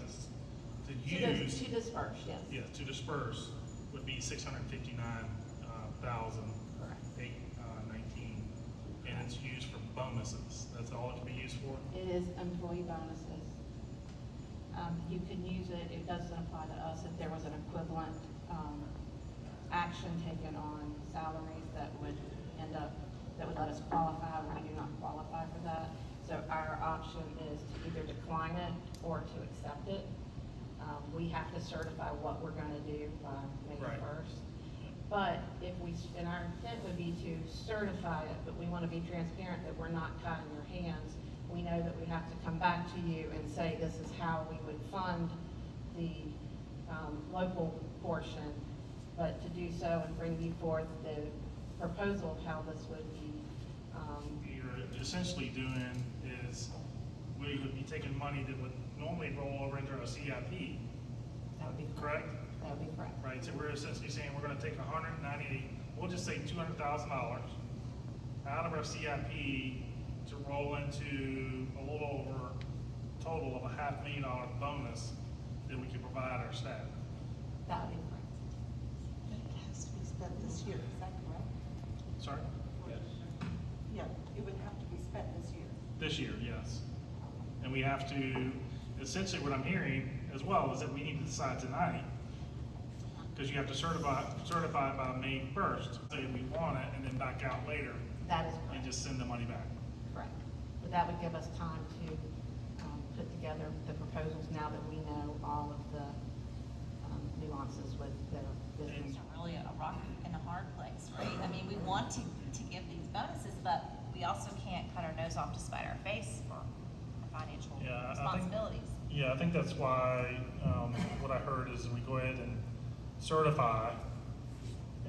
have to use. To disperse, yes. Yeah, to disperse would be $659,819, and it's used for bonuses. That's all it can be used for? It is employee bonuses. You can use it, it doesn't apply to us if there was an equivalent, action taken on salaries that would end up, that would let us qualify, we do not qualify for that. So our option is to either decline it or to accept it. We have to certify what we're gonna do by May Right. 1st. But if we, and our intent would be to certify it, but we wanna be transparent that we're not tying your hands. We know that we have to come back to you and say, this is how we would fund the, local portion, but to do so and bring you forth the proposal of how this would be, You're essentially doing is, we would be taking money that would normally roll over into our CIP, that would be correct? That would be correct. Right, so we're essentially saying we're gonna take we'll just say $200,000 out of our CIP to roll into a little over, total of $500,000 bonus that we can provide our staff. That would be correct. It has to be spent this year, is that correct? Sorry? Yeah, it would have to be spent this year. This year, yes. And we have to, essentially what I'm hearing as well is that we need to decide tonight, because you have to certify by May 1st, say we want it, and then back out later That is and correct. just send the money back. Correct. But that would give us time to, put together the proposals now that we know all of the, nuances with the business. It's really a rock and a hard place, right? I mean, we want to give these bonuses, but we also can't cut our nose off to spite our face for our financial Yeah, responsibilities. Yeah, I think that's why, what I heard is we go ahead and certify,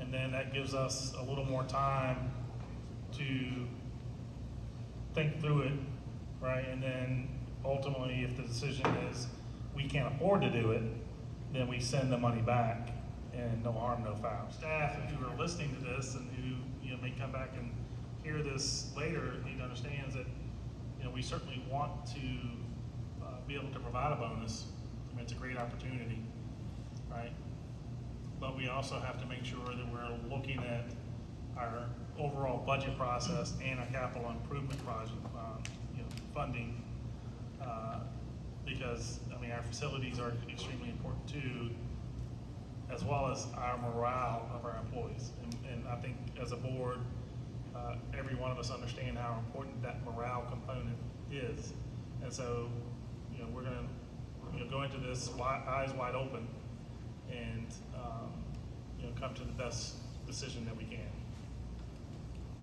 and then that gives us a little more time to think through it, right? And then ultimately, if the decision is we can't afford to do it, then we send the money back, and no harm, no foul. Staff, if you are listening to this and who, may come back and hear this later, need to understand that, we certainly want to be able to provide a bonus. I mean, it's a great opportunity, right? But we also have to make sure that we're looking at our overall budget process and our capital improvement project, funding, because, our facilities are extremely important too, as well as our morale of our employees. And I think as a board, every one of us understand how important that morale component is. And so, we're gonna, go into this eyes wide open and, come to the best decision that we can.